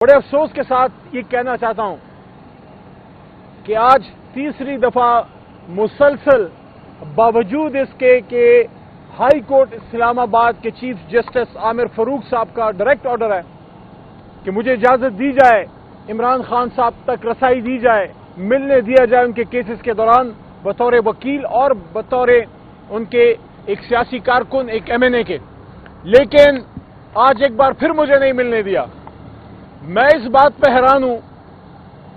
بڑے افسوس کے ساتھ یہ کہنا چاہتا ہوں کہ آج تیسری دفعہ مسلسل باوجود اس کے کہ ہائی کورٹ اسلام آباد کے چیف جسٹس عامر فاروق صاحب کا ڈائریکٹ آرڈر ہے کہ مجھے اجازت دی جائے، عمران خان صاحب تک رسائی دی جائے، ملنے دیا جائے ان کے کیسز کے دوران بطور وکیل اور بطور ان کے ایک سیاسی کارکن، ایک ایم این اے کے، لیکن آج ایک بار پھر مجھے نہیں ملنے دیا۔ میں اس بات پہ حیران ہوں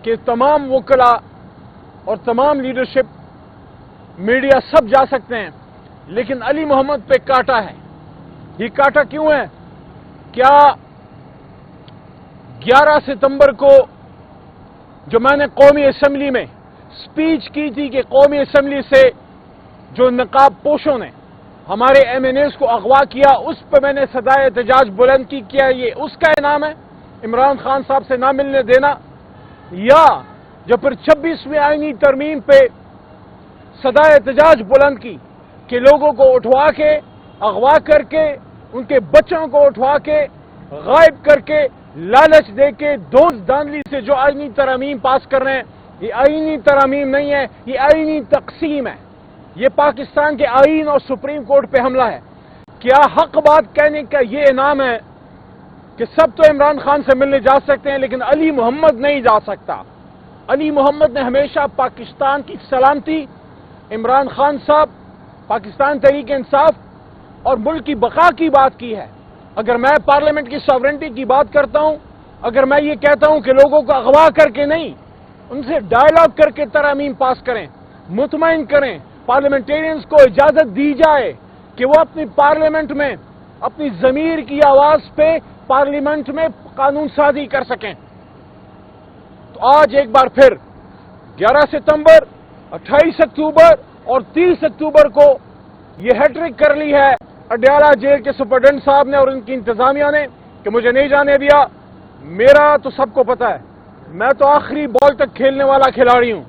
کہ تمام وکلاء اور تمام لیڈرشپ، میڈیا سب جا سکتے ہیں، لیکن علی محمد پہ کاٹا ہے۔ یہ کاٹا کیوں ہے؟ کیا 11 ستمبر کو جو میں نے قومی اسمبلی میں سپیچ کی تھی کہ قومی اسمبلی سے جو نقاب پوشوں نے ہمارے ایم این ایز کو اغوا کیا، اس پہ میں نے صدائے احتجاج بلند کی، کیا یہ اس کا انعام ہے عمران خان صاحب سے نہ ملنے دینا؟ یا جو پھر 26ویں آئینی ترمیم پہ صدائے احتجاج بلند کی کہ لوگوں کو اٹھوا کے، اغوا کر کے، ان کے بچوں کو اٹھوا کے، غائب کر کے، لالچ دے کے، دوست داندلی سے جو آئینی ترامیم پاس کر رہے ہیں، یہ آئینی ترامیم نہیں ہے، یہ آئینی تقسیم ہے۔ یہ پاکستان کے آئین اور سپریم کورٹ پہ حملہ ہے۔ کیا حق بات کہنے کا یہ انعام ہے کہ سب تو عمران خان سے ملنے جا سکتے ہیں لیکن علی محمد نہیں جا سکتا؟ علی محمد نے ہمیشہ پاکستان کی سلامتی، عمران خان صاحب، پاکستان تحریک انصاف اور ملک کی بقا کی بات کی ہے۔ اگر میں پارلیمنٹ کی ساورنٹی کی بات کرتا ہوں، اگر میں یہ کہتا ہوں کہ لوگوں کو اغوا کر کے نہیں، ان سے ڈائیلاگ کر کے ترامیم پاس کریں، مطمئن کریں، پارلیمنٹیرینز کو اجازت دی جائے کہ وہ اپنی پارلیمنٹ میں اپنی ضمیر کی آواز پہ پارلیمنٹ میں قانون سازی کر سکیں، تو آج ایک بار پھر 11 ستمبر، 28 اکتوبر اور 30 اکتوبر کو یہ ہیٹرک کر لی ہے اڈیالہ جیل کے سپرڈنٹ صاحب نے اور ان کی انتظامیہ نے کہ مجھے نہیں جانے دیا۔ میرا تو سب کو پتا ہے، میں تو آخری بال تک کھیلنے والا کھلاڑی ہوں۔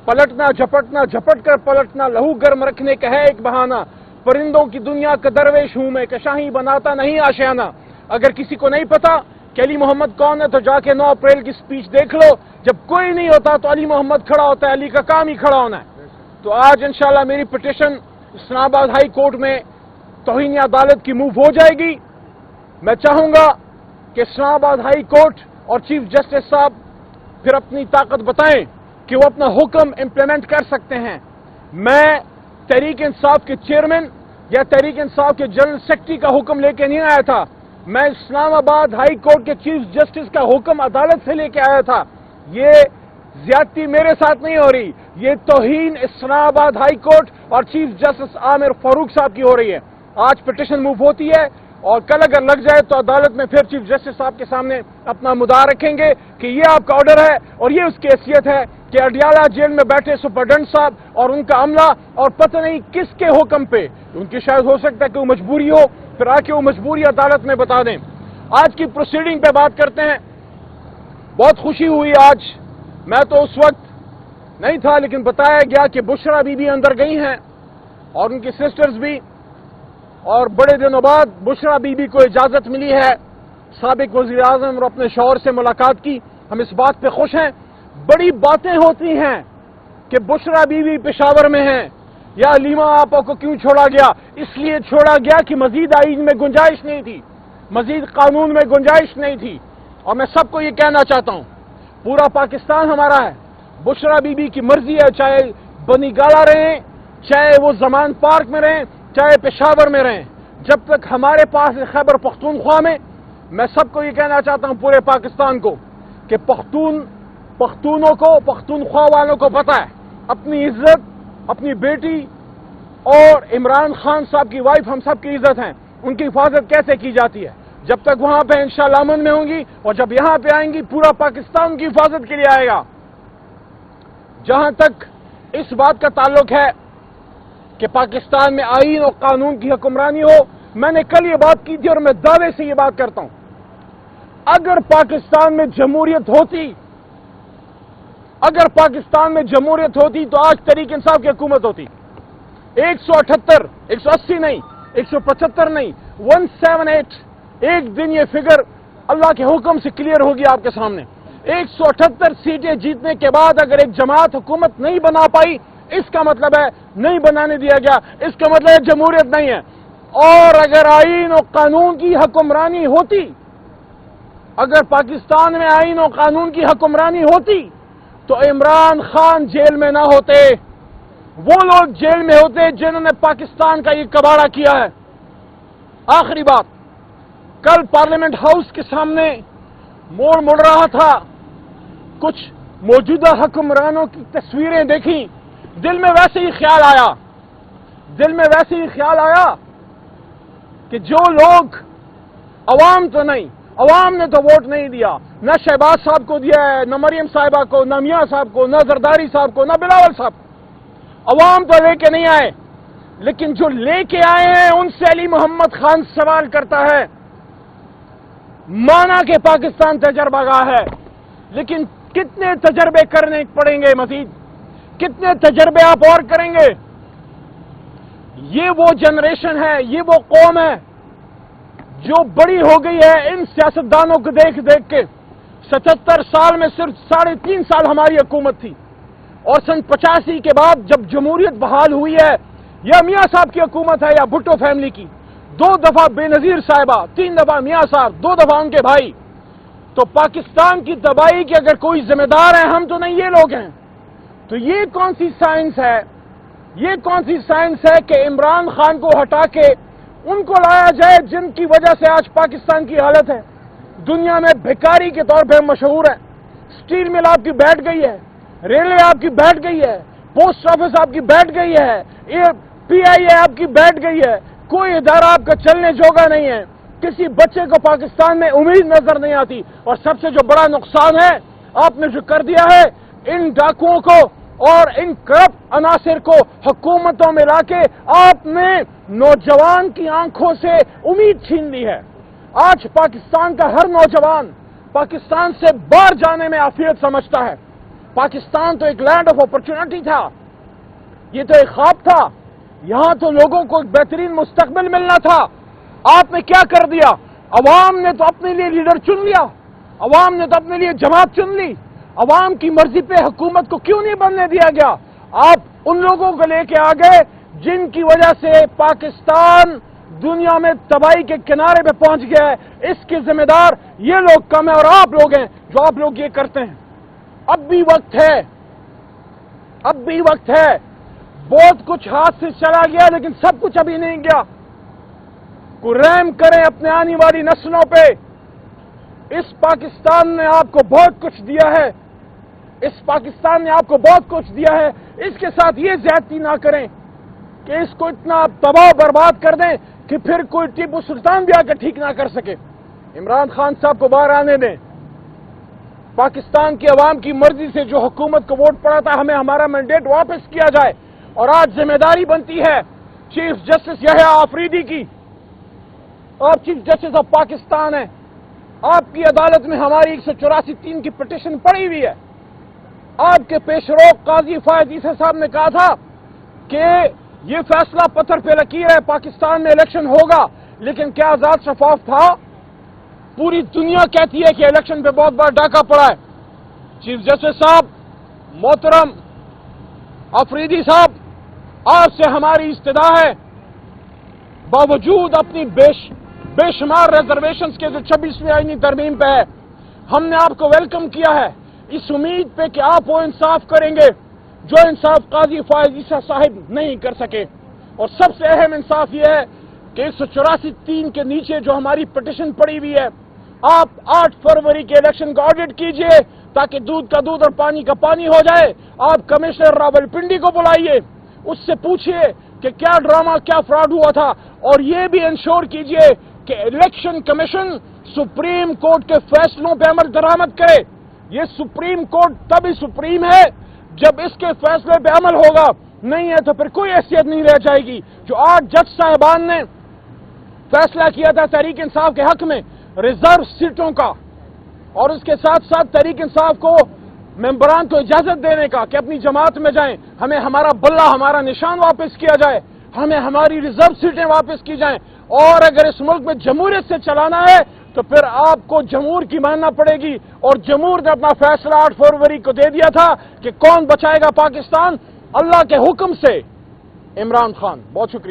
پلٹنا جھپٹنا، جھپٹ کر پلٹنا، لہو گرم رکھنے کا ہے ایک بہانہ۔ پرندوں کی دنیا کا درویش ہوں میں، کشاہی بناتا نہیں آشیانہ۔ اگر کسی کو نہیں پتا کہ علی محمد کون ہے تو جا کے 9 اپریل کی سپیچ دیکھ لو۔ جب کوئی نہیں ہوتا تو علی محمد کھڑا ہوتا ہے، علی کا کام ہی کھڑا ہونا ہے۔ تو آج انشاءاللہ میری پٹیشن اسلام آباد ہائی کورٹ میں توہین عدالت کی موو ہو جائے گی۔ میں چاہوں گا کہ اسلام آباد ہائی کورٹ اور چیف جسٹس صاحب پھر اپنی طاقت بتائیں کہ وہ اپنا حکم امپلیمنٹ کر سکتے ہیں۔ میں تحریک انصاف کے چیئرمین یا تحریک انصاف کے جنرل سیکرٹری کا حکم لے کے نہیں آیا تھا، میں اسلام آباد ہائی کورٹ کے چیف جسٹس کا حکم عدالت سے لے کے آیا تھا۔ یہ زیادتی میرے ساتھ نہیں ہو رہی، یہ توہین اسلام آباد ہائی کورٹ اور چیف جسٹس عامر فاروق صاحب کی ہو رہی ہے۔ آج پٹیشن موو ہوتی ہے اور کل اگر لگ جائے تو عدالت میں پھر چیف جسٹس صاحب کے سامنے اپنا مدعا رکھیں گے کہ یہ آپ کا آرڈر ہے اور یہ اس کی حیثیت ہے کہ اڈیالہ جیل میں بیٹھے سپرڈنٹ صاحب اور ان کا عملہ اور پتہ نہیں کس کے حکم پہ، ان کی شاید ہو سکتا ہے کہ وہ مجبوری ہو، پھر آ کے وہ مجبوری عدالت میں بتا دیں۔ آج کی پروسیڈنگ پہ بات کرتے ہیں۔ بہت خوشی ہوئی آج، میں تو اس وقت نہیں تھا لیکن بتایا گیا کہ بشرا بی بی اندر گئی ہیں اور ان کی سسٹرز بھی، اور بڑے دنوں بعد بشرا بی بی کو اجازت ملی ہے سابق وزیر اعظم اور اپنے شوہر سے ملاقات کی۔ ہم اس بات پہ خوش ہیں۔ بڑی باتیں ہوتی ہیں کہ بشرا بی بی پشاور میں ہیں یا علیمہ آپا کو کیوں چھوڑا گیا؟ اس لیے چھوڑا گیا کہ مزید آئین میں گنجائش نہیں تھی، مزید قانون میں گنجائش نہیں تھی۔ اور میں سب کو یہ کہنا چاہتا ہوں، پورا پاکستان ہمارا ہے، بشرا بی بی کی مرضی ہے، چاہے بنی گالا رہیں، چاہے وہ زمان پارک میں رہیں، چاہے پشاور میں رہیں، جب تک ہمارے پاس خیبر پختونخوا میں سب کو یہ کہنا چاہتا ہوں، پورے پاکستان کو، کہ پختونوں کو، پختونخوا والوں کو پتہ ہے اپنی عزت، اپنی بیٹی اور عمران خان صاحب کی وائف ہم سب کی عزت ہیں، ان کی حفاظت کیسے کی جاتی ہے۔ جب تک وہاں پہ انشاءاللہ امن میں ہوں گی اور جب یہاں پہ آئیں گی پورا پاکستان کی حفاظت کے لیے آئے گا۔ جہاں تک اس بات کا تعلق ہے کہ پاکستان میں آئین اور قانون کی حکمرانی ہو، میں نے کل یہ بات کی تھی اور میں دعوے سے یہ بات کرتا ہوں، اگر پاکستان میں جمہوریت ہوتی، اگر پاکستان میں جمہوریت ہوتی تو آج تحریک انصاف کی حکومت ہوتی۔ 178، 180 نہیں، 175 نہیں، 178، ایک دن یہ فگر اللہ کے حکم سے کلیئر ہوگی آپ کے سامنے. 178 سیٹیں جیتنے کے بعد اگر ایک جماعت حکومت نہیں بنا پائی، اس کا مطلب ہے نہیں بنانے دیا گیا، اس کا مطلب ہے جمہوریت نہیں ہے. اور اگر آئین و قانون کی حکمرانی ہوتی، اگر پاکستان میں آئین و قانون کی حکمرانی ہوتی تو عمران خان جیل میں نہ ہوتے، وہ لوگ جیل میں ہوتے جنہوں نے پاکستان کا یہ کباڑہ کیا ہے. آخری بات، کل پارلیمنٹ ہاؤس کے سامنے مڑ رہا تھا، کچھ موجودہ حکمرانوں کی تصویریں دیکھی، دل میں ویسے ہی خیال آیا کہ جو لوگ عوام نے تو ووٹ نہیں دیا، نہ شہباز صاحب کو دیا ہے، نہ مریم صاحبہ کو، نہ میاں صاحب کو، نہ زرداری صاحب کو، نہ بلاول صاحب کو. عوام تو لے کے نہیں آئے، لیکن جو لے کے آئے ہیں ان سے علی محمد خان سوال کرتا ہے. مانا کہ پاکستان تجربہ گاہ ہے، لیکن کتنے تجربے کرنے پڑیں گے مزید؟ کتنے تجربے آپ اور کریں گے؟ یہ وہ جنریشن ہے، یہ وہ قوم ہے جو بڑی ہو گئی ہے ان سیاستدانوں کو دیکھ دیکھ کے. 77 سال میں صرف 3.5 سال ہماری حکومت تھی، اور سن 85 کے بعد جب جمہوریت بحال ہوئی ہے، یا میاں صاحب کی حکومت ہے یا بھٹو فیملی کی، 2 دفعہ بے نظیر صاحبہ، 3 دفعہ میاں صاحب، 2 دفعہ ان کے بھائی. تو پاکستان کی تباہی کے اگر کوئی ذمہ دار ہیں ہم تو نہیں، یہ لوگ ہیں. تو یہ کون سی سائنس ہے؟ یہ کون سی سائنس ہے کہ عمران خان کو ہٹا کے ان کو لایا جائے جن کی وجہ سے آج پاکستان کی حالت ہے؟ دنیا میں بھکاری کے طور پہ مشہور ہے. سٹیل مل آپ کی بیٹھ گئی ہے، ریلوے آپ کی بیٹھ گئی ہے، پوسٹ آفس آپ کی بیٹھ گئی ہے، پی آئی اے آپ کی بیٹھ گئی ہے، کوئی ادارہ آپ کا چلنے جوگا نہیں ہے. کسی بچے کو پاکستان میں امید نظر نہیں آتی. اور سب سے جو بڑا نقصان ہے آپ نے جو کر دیا ہے، ان ڈاکوؤں کو اور ان کرپٹ عناصر کو حکومتوں میں لا کے آپ نے نوجوان کی آنکھوں سے امید چھین لی ہے. آج پاکستان کا ہر نوجوان پاکستان سے باہر جانے میں عافیت سمجھتا ہے. پاکستان تو ایک لینڈ آف اپرچونٹی تھا، یہ تو ایک خواب تھا، یہاں تو لوگوں کو ایک بہترین مستقبل ملنا تھا. آپ نے کیا کر دیا؟ عوام نے تو اپنے لیے لیڈر چن لیا، عوام نے تو اپنے لیے جماعت چن لی. عوام کی مرضی پہ حکومت کو کیوں نہیں بننے دیا گیا؟ آپ ان لوگوں کو لے کے آ گئے جن کی وجہ سے پاکستان دنیا میں تباہی کے کنارے پہ پہنچ گیا ہے. اس کے ذمہ دار یہ لوگ کم ہیں اور آپ لوگ ہیں جو آپ لوگ یہ کرتے ہیں. اب بھی وقت ہے. بہت کچھ ہاتھ سے چلا گیا لیکن سب کچھ ابھی نہیں گیا. کوئی رحم کریں اپنے آنے والی نسلوں پہ. اس پاکستان نے آپ کو بہت کچھ دیا ہے، اس کے ساتھ یہ زیادتی نہ کریں کہ اس کو اتنا تباہ برباد کر دیں کہ پھر کوئی ٹیپو سلطان بھی آ کے ٹھیک نہ کر سکے. عمران خان صاحب کو باہر آنے دیں. پاکستان کی عوام کی مرضی سے جو حکومت کو ووٹ پڑا تھا، ہمیں ہمارا مینڈیٹ واپس کیا جائے. اور آج ذمہ داری بنتی ہے چیف جسٹس یحییٰ آفریدی کی. آپ چیف جسٹس آف پاکستان ہیں، آپ کی عدالت میں ہماری 184(3) کی پٹیشن پڑی ہوئی ہے. آپ کے پیشرو قاضی فائد عیسی صاحب نے کہا تھا کہ یہ فیصلہ پتھر پہ لکیر ہے، پاکستان میں الیکشن ہوگا. لیکن کیا آزاد شفاف تھا؟ پوری دنیا کہتی ہے کہ الیکشن پہ بہت بڑا ڈاکہ پڑا ہے. چیف جسٹس صاحب محترم آفریدی صاحب، آپ سے ہماری استدعا ہے، باوجود اپنی بے شمار ریزرویشنز کے جو 26ویں آئینی ترمیم پہ ہے، ہم نے آپ کو ویلکم کیا ہے اس امید پہ کہ آپ وہ انصاف کریں گے جو انصاف قاضی فائد عیسی صاحب نہیں کر سکے. اور سب سے اہم انصاف یہ ہے کہ 184(3) کے نیچے جو ہماری پٹیشن پڑی ہوئی ہے، آپ 8 فروری کے الیکشن کا آڈٹ کیجئے تاکہ دودھ کا دودھ اور پانی کا پانی ہو جائے. آپ کمشنر راولپنڈی کو بلائیے، اس سے پوچھئے کہ کیا ڈرامہ، کیا فراڈ ہوا تھا، اور یہ بھی انشور کیجئے کہ الیکشن کمیشن سپریم کورٹ کے فیصلوں پہ عمل درآمد کرے. یہ سپریم کورٹ تبھی سپریم ہے جب اس کے فیصلے پہ عمل ہوگا، نہیں ہے تو پھر کوئی حیثیت نہیں رہ جائے گی. جو 8 جج صاحبان نے فیصلہ کیا تھا تحریک انصاف کے حق میں ریزرو سیٹوں کا، اور اس کے ساتھ ساتھ تحریک انصاف کو ممبران کو اجازت دینے کا کہ اپنی جماعت میں جائیں، ہمیں ہمارا بلہ، ہمارا نشان واپس کیا جائے، ہمیں ہماری ریزرو سیٹیں واپس کی جائیں، اور اگر اس ملک میں جمہوریت سے چلانا ہے تو پھر آپ کو جمہور کی ماننا پڑے گی، اور جمہور نے اپنا فیصلہ 8 فروری کو دے دیا تھا کہ کون بچائے گا پاکستان؟ اللہ کے حکم سے عمران خان۔ بہت شکریہ۔